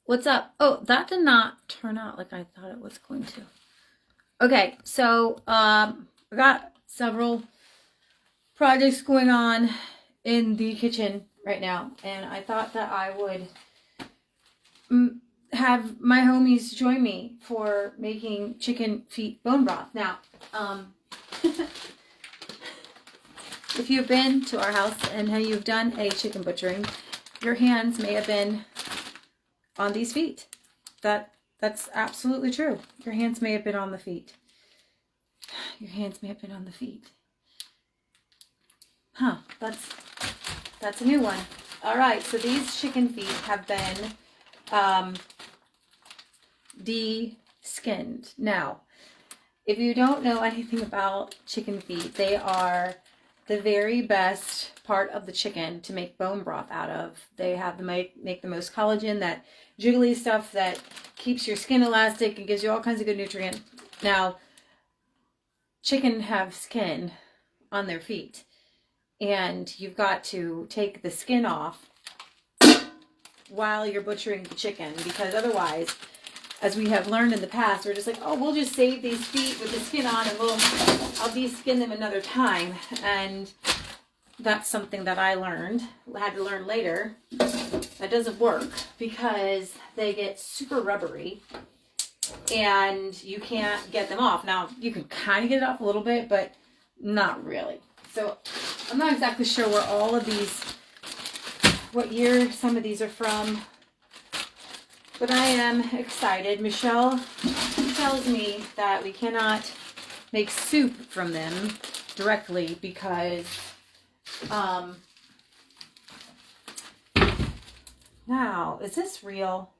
What's up? Oh, that did not turn out like I thought it was going to. Okay, so I got several projects going on in the kitchen right now, and I thought that I would have my homies join me for making chicken feet bone broth. Now, if you've been to our house and you've done a chicken butchering, your hands may have been on these feet. That's absolutely true. Your hands may have been on the feet. Your hands may have been on the feet. Huh, that's a new one. All right, so these chicken feet have been de-skinned. Now, if you don't know anything about chicken feet, they are the very best part of the chicken to make bone broth out of. They have make the most collagen, that jiggly stuff that keeps your skin elastic and gives you all kinds of good nutrients. Now, chicken have skin on their feet, and you've got to take the skin off while you're butchering the chicken, because otherwise, as we have learned in the past, we're just like, oh, we'll just save these feet with the skin on and I'll de-skin them another time. And that's something that I had to learn later. That doesn't work because they get super rubbery and you can't get them off. Now, you can kind of get it off a little bit, but not really. So I'm not exactly sure where all of these, what year some of these are from, but I am excited. Michelle tells me that we cannot make soup from them directly because now, is this real?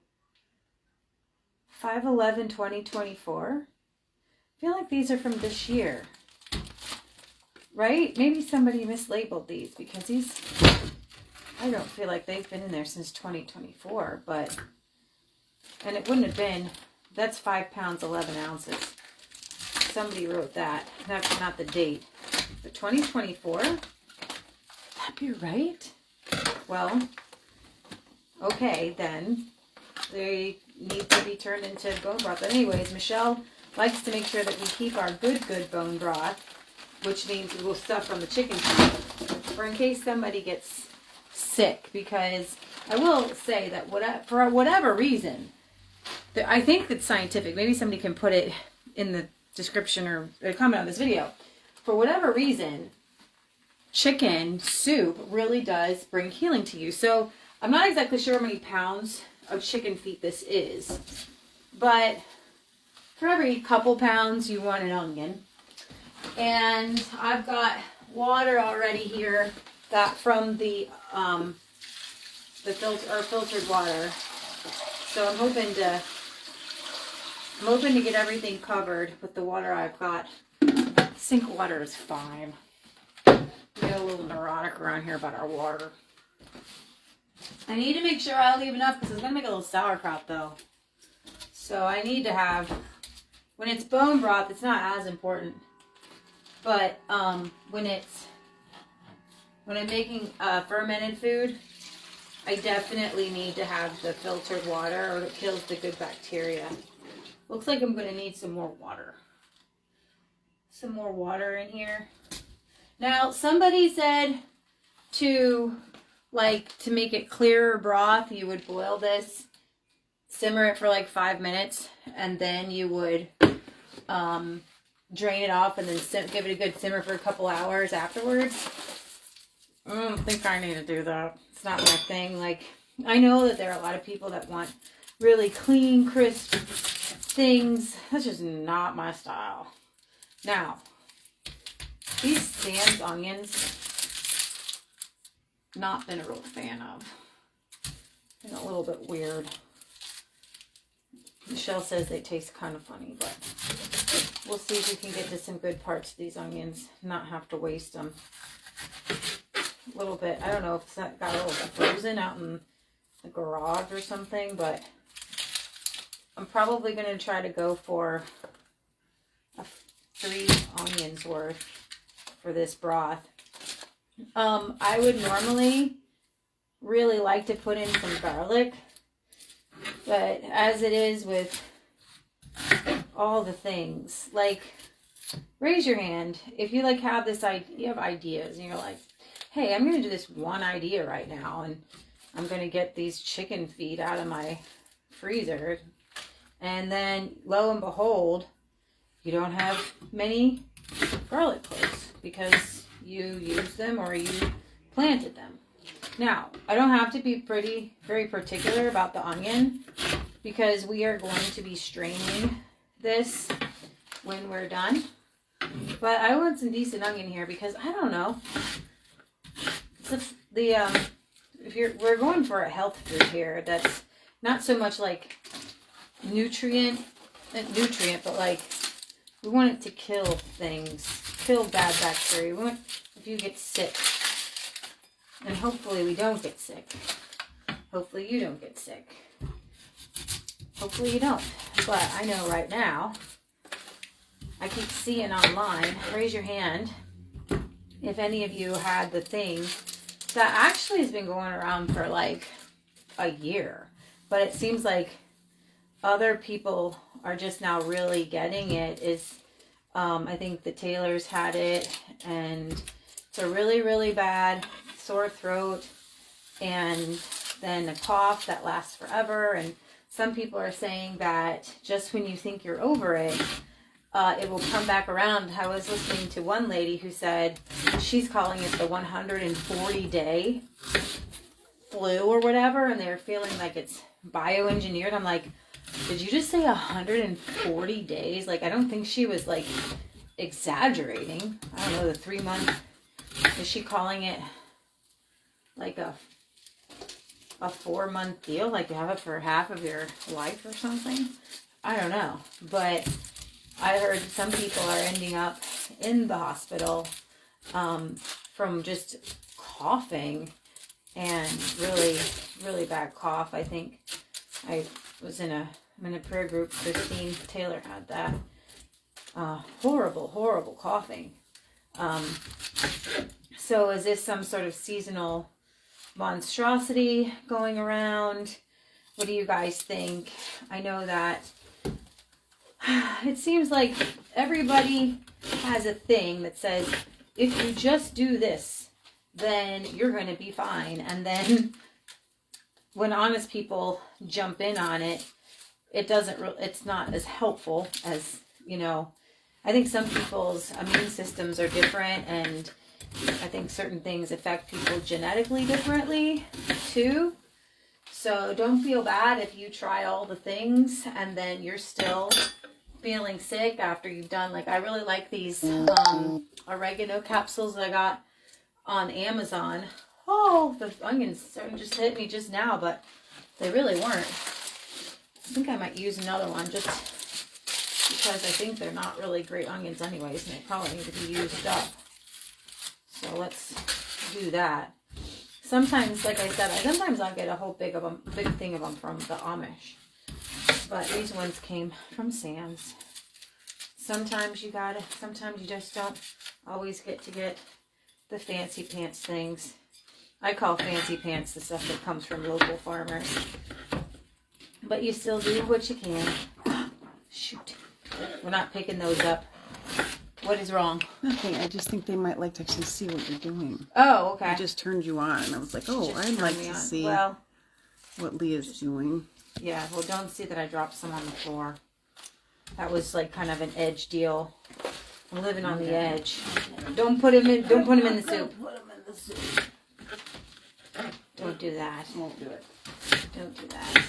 5/11/2024. I feel like these are from this year, right? Maybe somebody mislabeled these because these, I don't feel like they've been in there since 2024, but, and it wouldn't have been, that's 5 pounds, 11 ounces. Somebody wrote that. That's not the date. But 2024? That'd be right? Well, okay, then. They need to be turned into bone broth. But anyways, Michelle likes to make sure that we keep our good bone broth, which means we'll stuff from the chicken feet, for in case somebody gets sick. Because I will say that for whatever reason, I think it's scientific. Maybe somebody can put it in the description or comment on this video. For whatever reason, chicken soup really does bring healing to you. So I'm not exactly sure how many pounds of chicken feet this is, but for every couple pounds you want an onion. And I've got water already here, got from the filtered water. So I'm hoping to get everything covered with the water I've got. Sink water is fine. We get a little neurotic around here about our water. I need to make sure I leave enough because it's going to make a little sauerkraut though. So I need to have, when it's bone broth, it's not as important. But when I'm making fermented food, I definitely need to have the filtered water or it kills the good bacteria. Looks like I'm going to need some more water. Some more water in here. Now, somebody said to make it clearer broth, you would boil this, simmer it for like 5 minutes, and then you would drain it off and then give it a good simmer for a couple hours afterwards. I don't think I need to do that. It's not my thing. Like, I know that there are a lot of people that want really clean, crisp things. That's just not my style. Now, these Sam's onions, not been a real fan of. Been a little bit weird. Michelle says they taste kind of funny, but we'll see if we can get to some good parts of these onions, not have to waste them. A little bit, I don't know if that got a little bit frozen out in the garage or something, but I'm probably going to try to go for 3 onions worth for this broth. I would normally really like to put in some garlic But as it is with all the things, like, raise your hand if you like have this idea, you have ideas, and you're like, hey, I'm going to do this one idea right now, and I'm going to get these chicken feet out of my freezer, and then lo and behold, you don't have many garlic cloves because you used them or you planted them. Now, I don't have to be very particular about the onion because we are going to be straining this when we're done. But I want some decent onion here because I don't know. We're going for a health food here that's not so much like nutrient, but like we want it to kill things, kill bad bacteria. We want if you get sick. And hopefully we don't get sick. Hopefully you don't get sick. Hopefully you don't. But I know right now, I keep seeing online, raise your hand if any of you had the thing that actually has been going around for like a year. But it seems like other people are just now really getting it. I think the Taylors had it, and it's a really, really bad sore throat and then a cough that lasts forever. And some people are saying that just when you think you're over it, it will come back around. I was listening to one lady who said she's calling it the 140-day flu or whatever, and they're feeling like it's bioengineered. I'm like, did you just say 140 days? Like, I don't think she was like exaggerating. I don't know, the 3 month. Is she calling it like a 4 month deal? Like you have it for half of your life or something? I don't know. But I heard some people are ending up in the hospital from just coughing and really, really bad cough. I think I'm in a prayer group. Christine Taylor had that. Horrible, horrible coughing. So is this some sort of seasonal monstrosity going around? What do you guys think? I know that it seems like everybody has a thing that says, if you just do this, then you're going to be fine. And then when honest people jump in on it, it's not as helpful as, I think some people's immune systems are different, and I think certain things affect people genetically differently too. So don't feel bad if you try all the things and then you're still feeling sick after you've done, like, I really like these oregano capsules that I got on Amazon. Oh, the onions just hit me just now, but they really weren't. I think I might use another one just because I think they're not really great onions anyways, and they probably need to be used up. So let's do that. Sometimes, like I said, sometimes I'll get a whole big thing of them from the Amish. But these ones came from Sam's. Sometimes you just don't always get the fancy pants things. I call fancy pants the stuff that comes from local farmers. But you still do what you can. Shoot. We're not picking those up. What is wrong? Nothing. I just think they might like to actually see what you're doing. Oh, okay. I just turned you on. I was like, oh, I'd like to see what Leah's doing. Yeah, well, don't see that I dropped some on the floor. That was like kind of an edge deal. I'm living on the edge. Don't put him in the soup. Don't put him in the soup. Don't do that. Won't do it. Don't do that.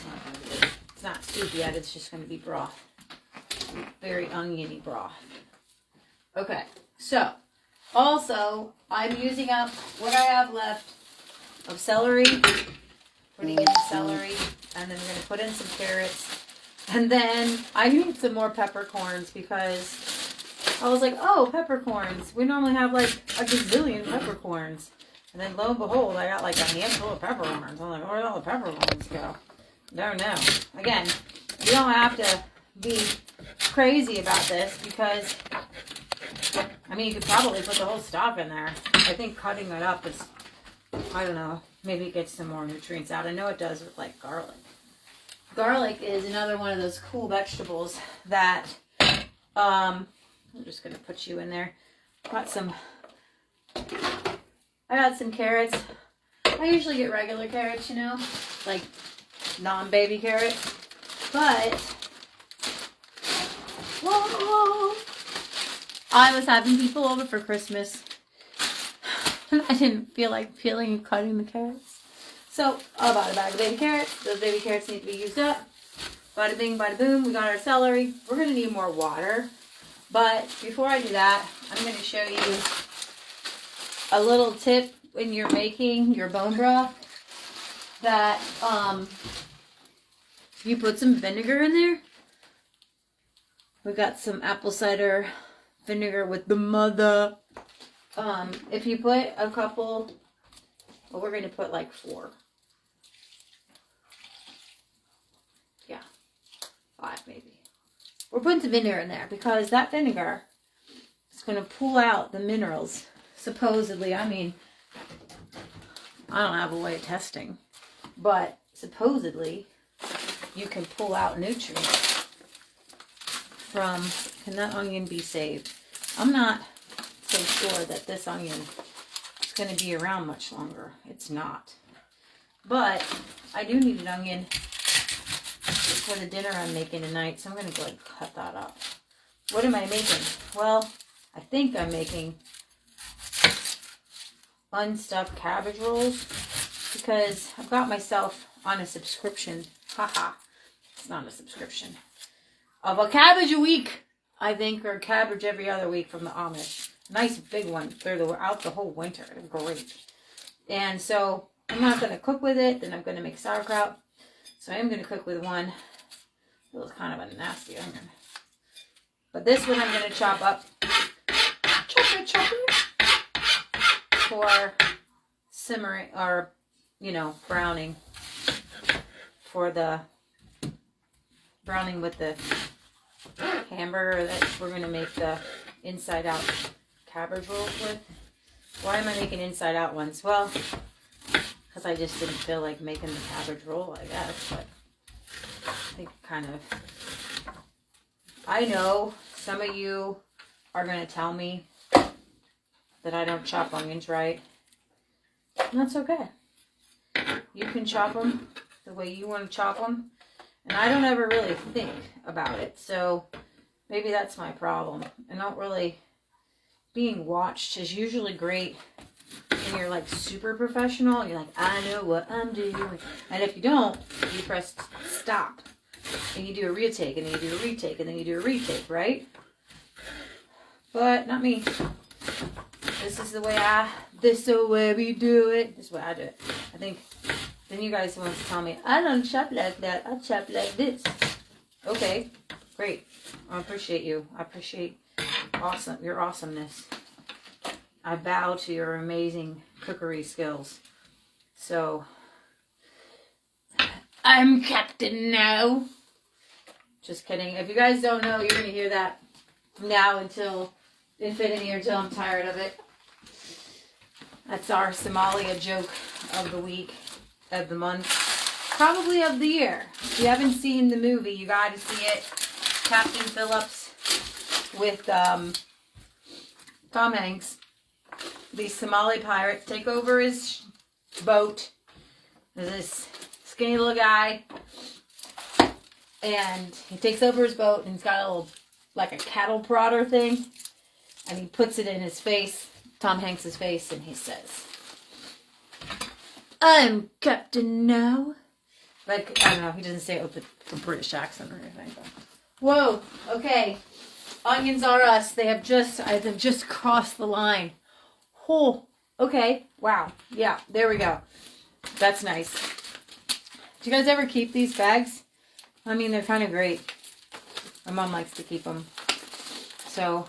It's not soup yet. It's just going to be broth. Very oniony broth. Okay. So, also, I'm using up what I have left of celery. Putting in the celery. And then we're going to put in some carrots. And then I need some more peppercorns because I was like, oh, peppercorns. We normally have like a gazillion peppercorns. And then lo and behold, I got like a handful of peppercorns. I'm like, where'd all the peppercorns go? Don't know. Again, you don't have to be crazy about this because, I mean, you could probably put the whole stalk in there. I think cutting it up is, I don't know, maybe it gets some more nutrients out. I know it does with like garlic. garlic is another one of those cool vegetables that, I'm just going to put you in there. I got some carrots. I usually get regular carrots, you know, like non-baby carrots. But, whoa, I was having people over for Christmas. And I didn't feel like peeling and cutting the carrots. So, I bought a bag of baby carrots. Those baby carrots need to be used up. Bada bing, bada boom. We got our celery. We're going to need more water. But before I do that, I'm going to show you a little tip when you're making your bone broth. That you put some vinegar in there. We got some apple cider vinegar with the mother. If you put a couple, well, we're going to put like 4. Yeah, 5 maybe. We're putting some vinegar in there because that vinegar is going to pull out the minerals. Supposedly, I mean, I don't have a way of testing, but supposedly you can pull out nutrients from, can that onion be saved? I'm not so sure that this onion is going to be around much longer. It's not. But I do need an onion for the dinner I'm making tonight, so I'm going to go ahead and cut that up. What am I making? Well, I think I'm making unstuffed cabbage rolls because I've got myself on a subscription. Haha, it's not a subscription. Of a cabbage a week, I think, or cabbage every other week from the Amish. Nice big one. They're out the whole winter. They're great. And so I'm not going to cook with it. Then I'm going to make sauerkraut. So I am going to cook with one. It was kind of a nasty onion. But this one I'm going to chop up. Chop it. For simmering, or, you know, browning. For the browning with the hamburger that we're going to make the inside out cabbage rolls with. Why am I making inside out ones? Well, because I just didn't feel like making the cabbage roll, I guess. But I think kind of, I know some of you are going to tell me that I don't chop onions right. And that's okay. You can chop them the way you want to chop them. And I don't ever really think about it. So maybe that's my problem. I don't really, being watched is usually great when you're like super professional. And you're like, I know what I'm doing. And if you don't, you press stop. And you do a retake, and then you do a retake, and then you do a retake, right? But not me. This is the way we do it. This is the way I do it. I think, then you guys want to tell me, I don't chop like that. I chop like this. Okay, great. I appreciate you. I appreciate your awesomeness. I bow to your amazing cookery skills. So, I'm Captain now. Just kidding. If you guys don't know, you're going to hear that from now until infinity, or until I'm tired of it. That's our Somalia joke of the week, of the month, probably of the year. If you haven't seen the movie, you got to see it. Captain Phillips with Tom Hanks. These Somali pirates take over his boat. There's this skinny little guy, and he takes over his boat, and he's got a little, like a cattle prodder thing, and he puts it in his face, Tom Hanks' face, and he says, I'm Captain now. Like, I don't know, he doesn't say it with a British accent or anything. But. Whoa, okay. Onions are us. They've just crossed the line. Oh, okay. Wow. Yeah, there we go. That's nice. Do you guys ever keep these bags? I mean, they're kind of great. My mom likes to keep them. So,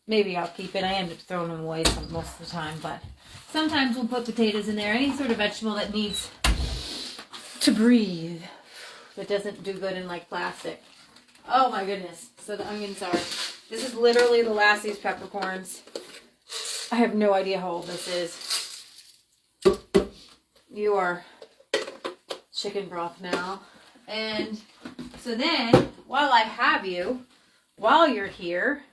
maybe I'll keep it. I end up throwing them away most of the time, but sometimes we'll put potatoes in there. Any sort of vegetable that needs to breathe. That doesn't do good in like plastic. Oh my goodness. So the onions are, this is literally the last of these peppercorns. I have no idea how old this is. You are chicken broth now. And so then, while I have you, while you're here,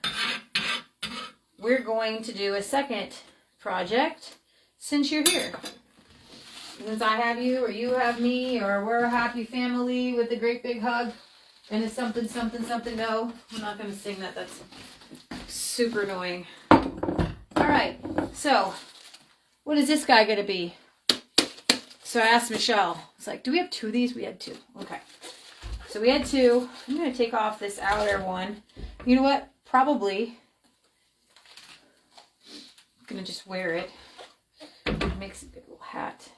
we're going to do a second project since you're here. Since I have you, or you have me, or we're a happy family with a great big hug and a something, something, something. No, I'm not going to sing that. That's super annoying. All right, so what is this guy going to be? So I asked Michelle. It's like, do we have 2 of these? We had 2. Okay. So we had 2. I'm going to take off this outer one. You know what? Probably. I'm going to just wear it. It makes a good little hat.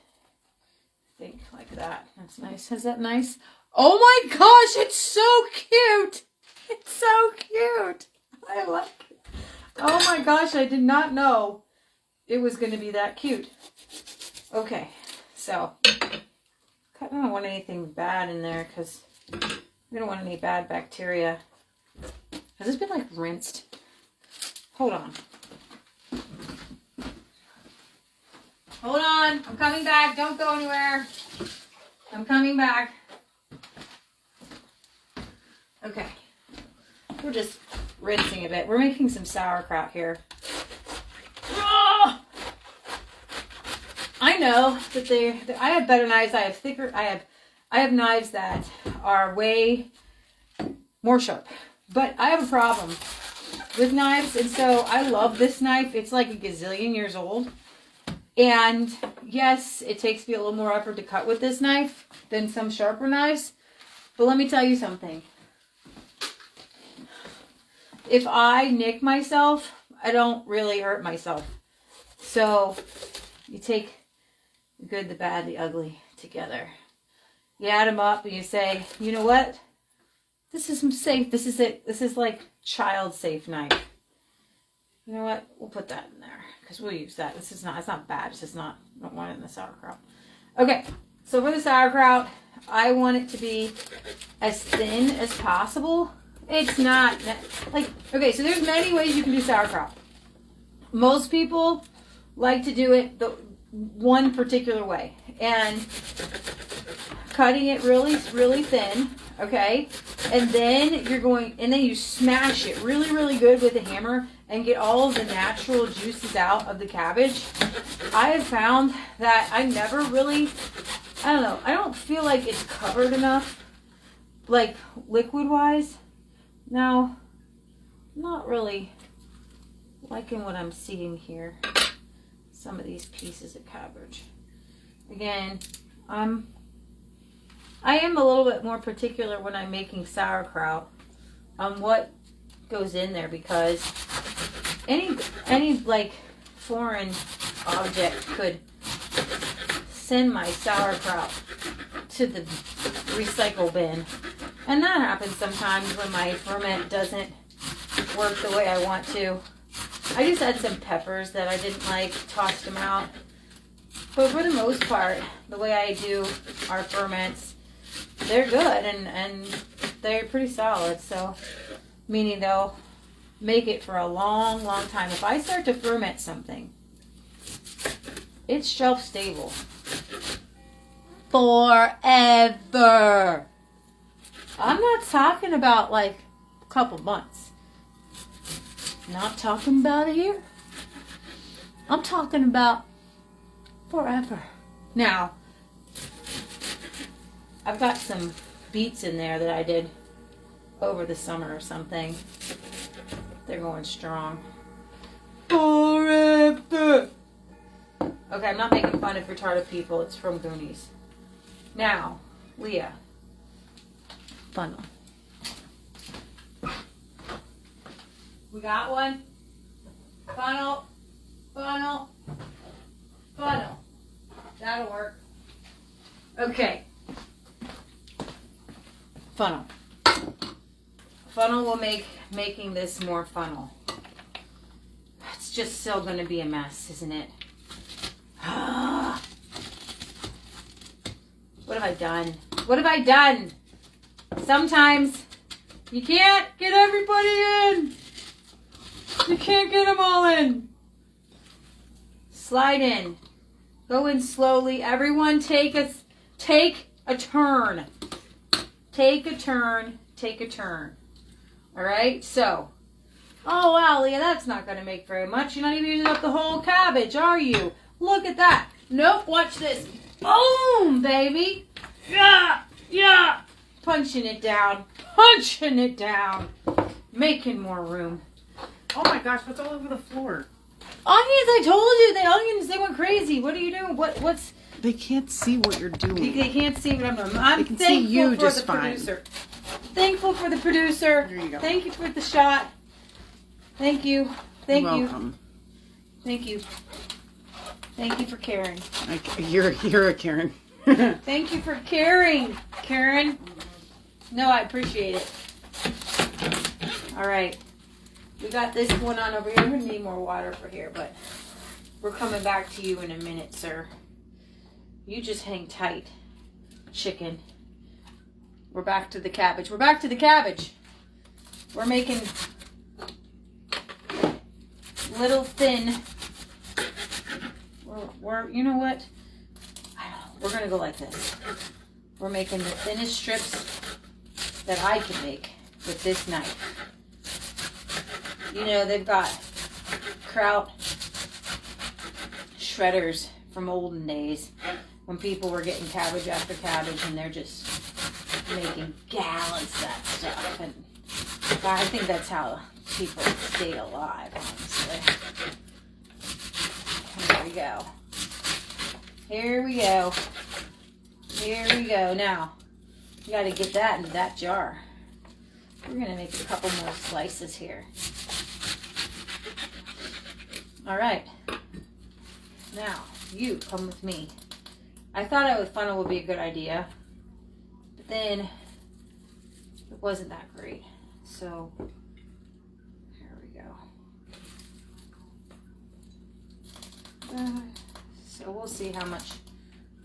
I think like that. That's nice. Is that nice? Oh my gosh, it's so cute. It's so cute. I like it. Oh my gosh, I did not know it was going to be that cute. Okay. So, I don't want anything bad in there because we don't want any bad bacteria. Has this been like rinsed? Hold on. Hold on. I'm coming back. Don't go anywhere. I'm coming back. Okay. We're just rinsing a bit. We're making some sauerkraut here. I know that I have better knives. I have thicker. I have knives that are way more sharp. But I have a problem with knives, and so I love this knife. It's like a gazillion years old. And yes, it takes me a little more effort to cut with this knife than some sharper knives. But let me tell you something. If I nick myself, I don't really hurt myself. So you take the good, the bad, the ugly together. You add them up and you say, you know what? This is safe. This is it. This is like child safe knife. You know what? We'll put that in there because we'll use that. It's not bad. It's just not, I don't want it in the sauerkraut. Okay. So for the sauerkraut, I want it to be as thin as possible. It's not like, okay, so there's many ways you can do sauerkraut. Most people like to do it the one particular way, and cutting it really, really thin, okay? And then you smash it really, really good with a hammer and get all of the natural juices out of the cabbage. I have found that I never really, I don't know, I don't feel like it's covered enough, like liquid-wise. No, not really liking what I'm seeing here. Some of these pieces of cabbage. Again, I am a little bit more particular when I'm making sauerkraut on what goes in there, because any like foreign object could send my sauerkraut to the recycle bin. And that happens sometimes when my ferment doesn't work the way I want to. I just had some peppers that I didn't like, tossed them out. But for the most part, the way I do our ferments, they're good and they're pretty solid. So, meaning they'll make it for a long, long time. If I start to ferment something, it's shelf stable forever. I'm not talking about like a couple months. Not talking about a year. I'm talking about forever. Now, I've got some beets in there that I did over the summer or something. They're going strong. Forever. Okay, I'm not making fun of retarded people. It's from Goonies. Now, Leah. Funnel. We got one. Funnel. Funnel. Funnel. That'll work. Okay. Funnel. Funnel will make making this more funnel. It's just still going to be a mess, isn't it? What have I done? What have I done? Sometimes you can't get everybody in. You can't get them all in. Slide in. Go in slowly. Everyone take a turn. Take a turn. Take a turn. All right, so. Oh, wow, Leah, that's not going to make very much. You're not even using up the whole cabbage, are you? Look at that. Nope, watch this. Boom, baby. Yeah, yeah. Punching it down. Punching it down. Making more room. Oh my gosh, what's all over the floor? Onions, I told you. The onions, they went crazy. What are you doing? What's... They can't see what you're doing. They can't see what I'm doing. I'm can see thankful you for just the fine. producer. Thankful for the producer. Here you go. Thank you for the shot. Thank you. Thank You're you. welcome. Thank you. Thank you for caring. You're a Karen. Thank you for caring, Karen. No, I appreciate it. All right. We got this going on over here. We're going to need more water for here, but we're coming back to you in a minute, sir. You just hang tight, chicken. We're back to the cabbage. We're back to the cabbage. We're making little thin. We're you know what? We're going to go like this. We're making the thinnest strips that I can make with this knife. You know, they've got kraut shredders from olden days when people were getting cabbage after cabbage and they're just making gallons of that stuff. And I think that's how people stay alive, honestly. Here we go. Here we go. Here we go. Now, you got to get that into that jar. We're going to make a couple more slices here. All right. Now, you come with me. I thought a funnel would be a good idea, but then it wasn't that great. So, here we go. So we'll see how much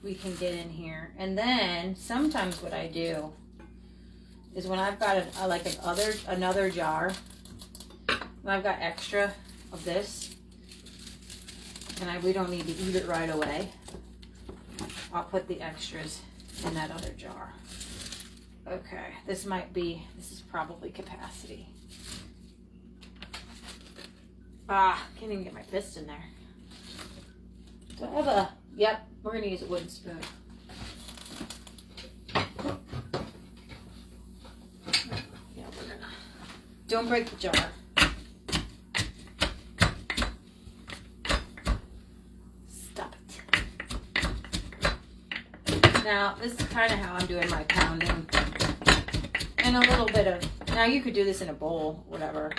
we can get in here. And then sometimes what I do is when I've got another jar, when I've got extra of this, and we don't need to eat it right away, I'll put the extras in that other jar. Okay, this is probably capacity. Can't even get my fist in there. Do I have yep, we're gonna use a wooden spoon. Yeah, we're gonna. Don't break the jar. Stop it. Now, this is kind of how I'm doing my pounding. And a little bit of, now you could do this in a bowl, whatever.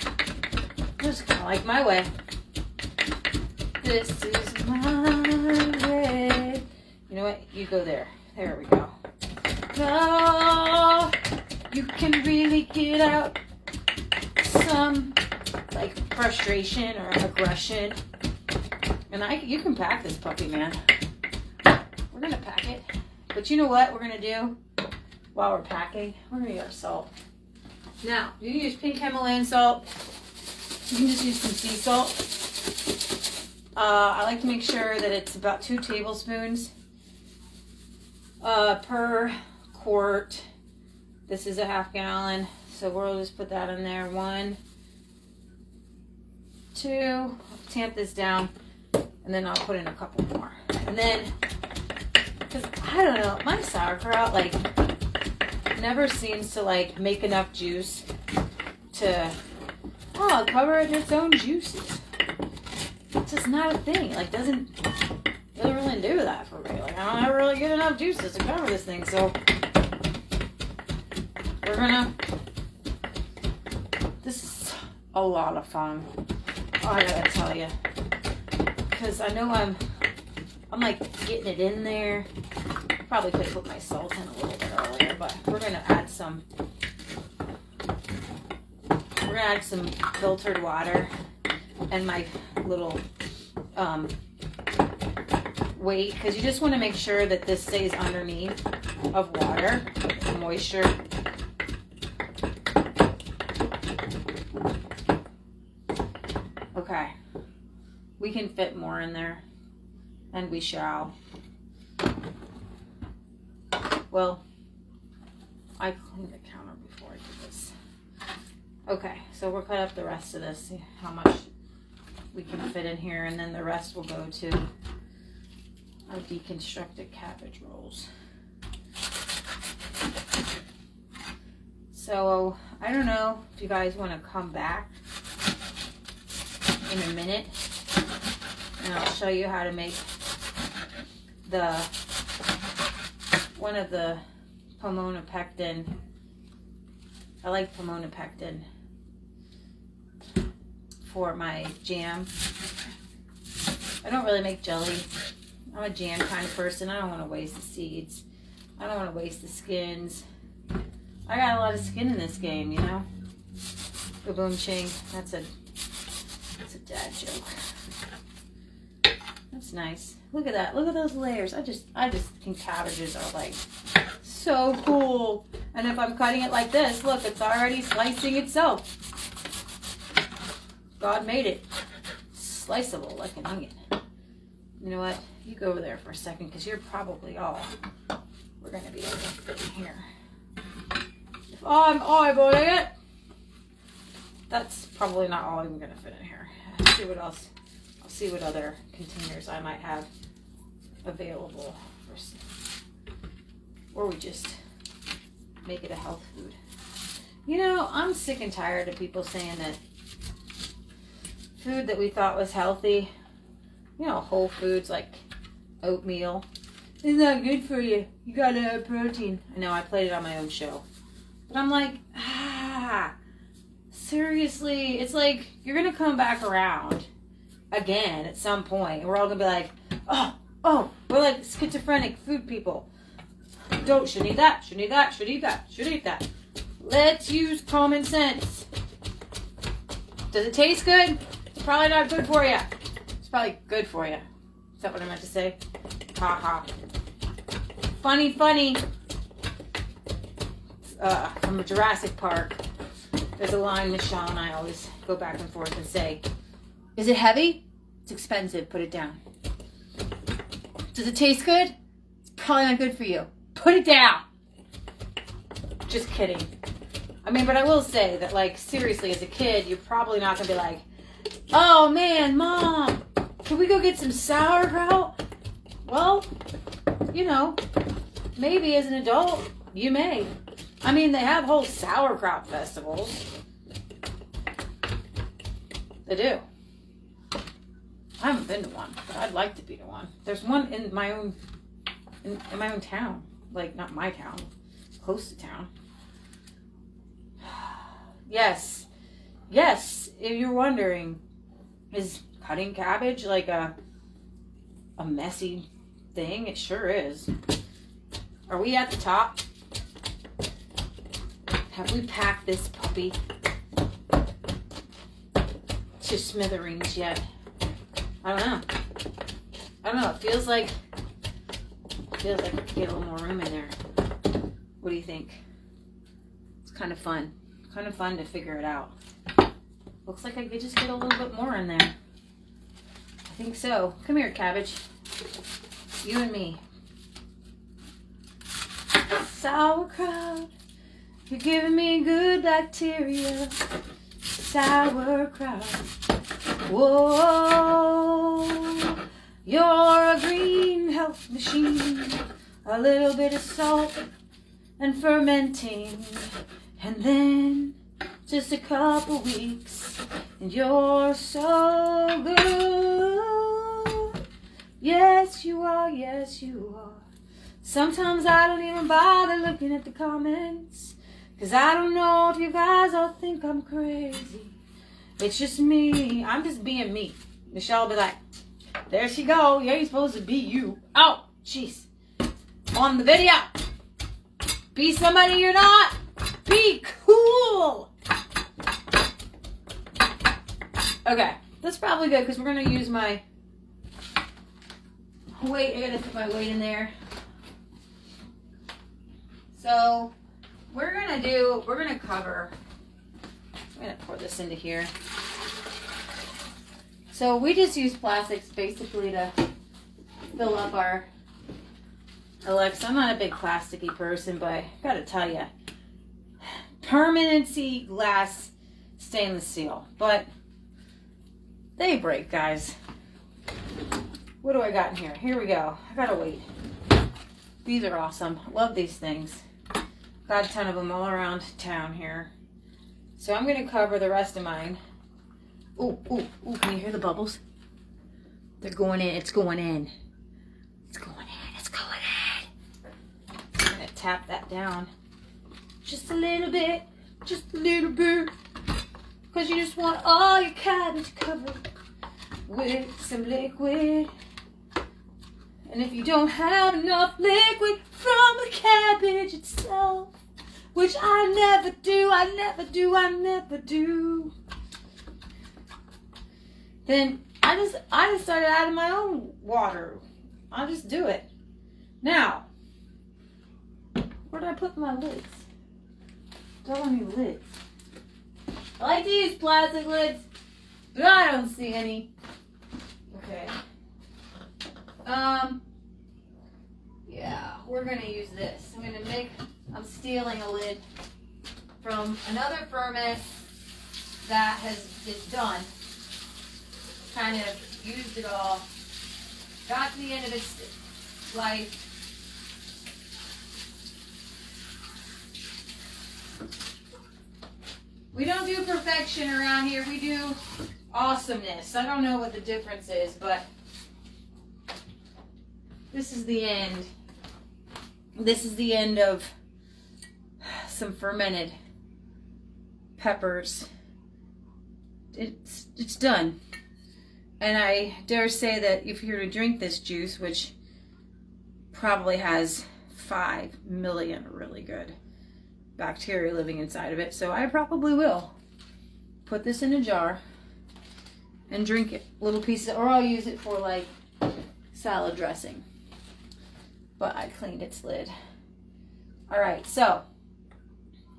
Just kind of like my way. This is my way. You know what? You go there. There we go. Oh, you can really get out some like frustration or aggression. And you can pack this puppy, man. We're gonna pack it. But you know what we're gonna do while we're packing? We're gonna use our salt. Now, you can use pink Himalayan salt. You can just use some sea salt. I like to make sure that it's about 2 tablespoons per quart. This is a half gallon, so we'll just put that in there. 1, 2, tamp this down, and then I'll put in a couple more. And then, because I don't know, my sauerkraut never seems to make enough juice to cover it in its own juices. It's just not a thing. Doesn't really do that for me. I don't ever really get enough juices to cover this thing. So we're gonna. This is a lot of fun. Oh, I gotta tell you, because I know I'm getting it in there. Probably could have put my salt in a little bit earlier, but we're gonna add some. We're gonna add some filtered water and my little weight, because you just want to make sure that this stays underneath of water, moisture. Okay, we can fit more in there, and we shall. Well, I cleaned the counter before I did this. Okay, so we'll cut up the rest of this, see how much we can fit in here, and then the rest will go to our deconstructed cabbage rolls. So, I don't know if you guys want to come back in a minute, and I'll show you how to make one of the Pomona pectin. I like Pomona pectin for my jam. I don't really make jelly. I'm a jam kind of person. I don't want to waste the seeds. I don't want to waste the skins. I got a lot of skin in this game, you know. Boom ching. That's a dad joke. That's nice. Look at that. Look at those layers. I just think cabbages are like so cool. And if I'm cutting it like this, look, it's already slicing itself. God made it sliceable like an onion. You know what? You go over there for a second, because you're probably all we're going to be able to fit in here. If I'm eyeballing it, that's probably not all I'm going to fit in here. Let's see what else. I'll see what other containers I might have available. Or we just make it a health food. You know, I'm sick and tired of people saying that food that we thought was healthy, you know, whole foods like oatmeal, is not good for you. You gotta have protein. I know, I played it on my own show. But I'm like, seriously, it's like you're gonna come back around again at some point, and we're all gonna be like, oh, we're like schizophrenic food people. Shouldn't eat that, shouldn't eat that, should eat that, should eat that. Let's use common sense. Does it taste good? It's probably not good for you. It's probably good for you. Is that what I meant to say? Ha ha. Funny. From Jurassic Park, there's a line Michelle and I always go back and forth and say, is it heavy? It's expensive. Put it down. Does it taste good? It's probably not good for you. Put it down. Just kidding. I mean, but I will say that, like, seriously, as a kid, you're probably not going to be like, oh, man, Mom, can we go get some sauerkraut? Well, you know, maybe as an adult, you may. I mean, they have whole sauerkraut festivals. They do. I haven't been to one, but I'd like to be to one. There's one in my own town. Like, not my town, close to town. Yes, if you're wondering, is cutting cabbage like a messy thing? It sure is. Are we at the top? Have we packed this puppy to smithereens yet? I don't know. It feels like we could get a little more room in there. What do you think? It's kind of fun. Kind of fun to figure it out. Looks like I could just get a little bit more in there. I think so. Come here, cabbage. You and me. Sauerkraut. You're giving me good bacteria. Sauerkraut. Whoa. You're a green health machine. A little bit of salt and fermenting. And then just a couple weeks, and you're so good. Yes, you are. Yes, you are. Sometimes I don't even bother looking at the comments, 'cause I don't know if you guys all think I'm crazy. It's just me. I'm just being me. Michelle will be like, there she go. You ain't supposed to be you. Oh, jeez. On the video. Be somebody you're not. Be cool. Okay, that's probably good, because we're going to use my weight. I got to put my weight in there. So we're going to cover, I'm going to pour this into here. So we just use plastics basically to fill up our Alexa, I'm not a big plasticky person, but I gotta tell you, permanency glass stainless steel, but they break, guys. What do I got in here? Here we go. I gotta wait. These are awesome. Love these things. Got a ton of them all around town here. So I'm gonna cover the rest of mine. Ooh, ooh, ooh, can you hear the bubbles? They're going in, it's going in. It's going in, it's going in. I'm gonna tap that down. Just a little bit, just a little bit. Because you just want all your cabbage covered with some liquid. And if you don't have enough liquid from the cabbage itself, which I never do, I never do, I never do, then I just started adding my own water. I'll just do it. Now, where did I put my lids? Don't have any lids. I like to use plastic lids, but I don't see any. Okay. Yeah, we're gonna use this. I'm stealing a lid from another ferment that is done. Kind of used it all. Got to the end of its life. We don't do perfection around here. We do awesomeness. I don't know what the difference is, but this is the end. This is the end of some fermented peppers. It's done. And I dare say that if you were to drink this juice, which probably has 5 million really good bacteria living inside of it, so I probably will put this in a jar and drink it, little pieces, or I'll use it for like salad dressing. But I cleaned its lid. All right, so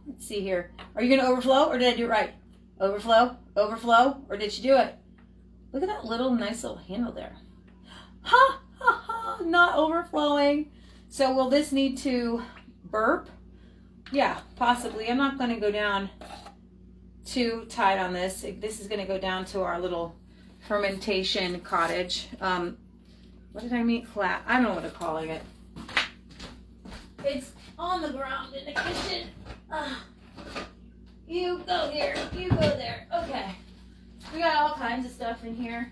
let's see here. Are you going to overflow, or did I do it right? Overflow, overflow, or did she do it? Look at that nice little handle there. Ha, ha, ha, not overflowing. So will this need to burp? Yeah, possibly. I'm not going to go down too tight on this. This is going to go down to our little fermentation cottage. What did I mean? Flat. I don't know what to call it. It's on the ground in the kitchen. You go here. You go there. Okay. We got all kinds of stuff in here.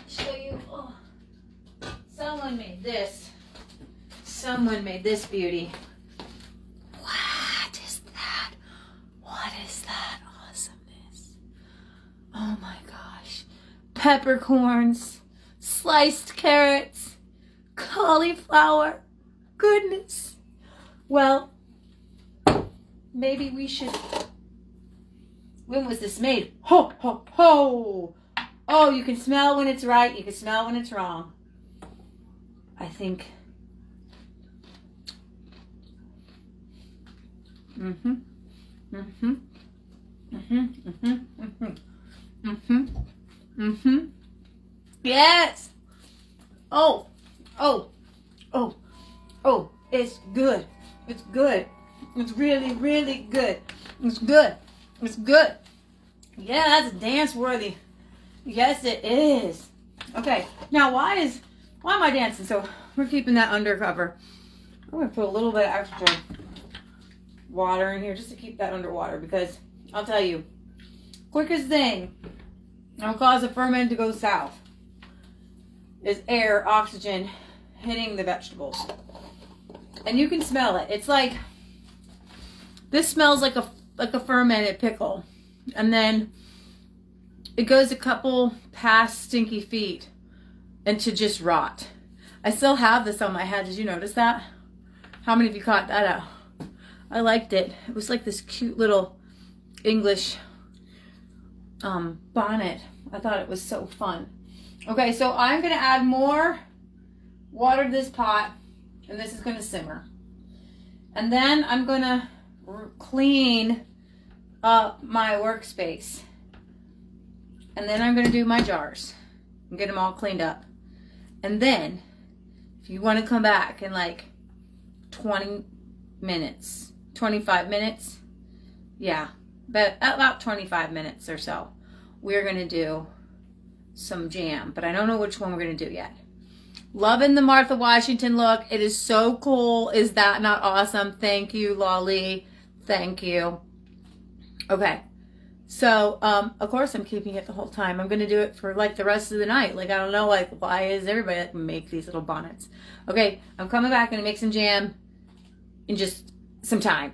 Show you. Oh, someone made this. Someone made this beauty. What is that? What is that awesomeness? Oh my gosh. Peppercorns, sliced carrots, cauliflower. Goodness. Well, maybe we should. When was this made? Ho, ho, ho. Oh, you can smell when it's right. You can smell when it's wrong. I think. Mm-hmm. Mm-hmm. Mm-hmm. Mm-hmm. Mm-hmm. Mm-hmm. Mm-hmm. Yes. Oh. Oh. Oh. Oh. It's good. It's good. It's really, really good. It's good. It's good. Yeah, that's dance worthy. Yes, it is. Okay. Now, why am I dancing? So we're keeping that under cover. I'm gonna put a little bit of extra water in here just to keep that underwater, because I'll tell you, quickest thing that'll cause a ferment to go south is air, oxygen hitting the vegetables. And you can smell it. It's like, this smells like a fermented pickle. And then it goes a couple past stinky feet into just rot. I still have this on my head. Did you notice that? How many of you caught that out? I liked it. It was like this cute little English bonnet. I thought it was so fun. Okay, so I'm going to add more water to this pot, and this is going to simmer. And then I'm going to clean up my workspace. And then I'm going to do my jars and get them all cleaned up. And then If you want to come back in like 20 minutes, 25 minutes, yeah, but about 25 minutes or so, we're going to do some jam, but I don't know which one we're going to do yet. Loving the Martha Washington look. It is so cool. Is that not awesome? Thank you, Lolly. Thank you. Okay. So, of course, I'm keeping it the whole time. I'm going to do it for, like, the rest of the night. Like, I don't know, like, why is everybody, like, make these little bonnets? Okay, I'm coming back. I'm going to make some jam in just some time.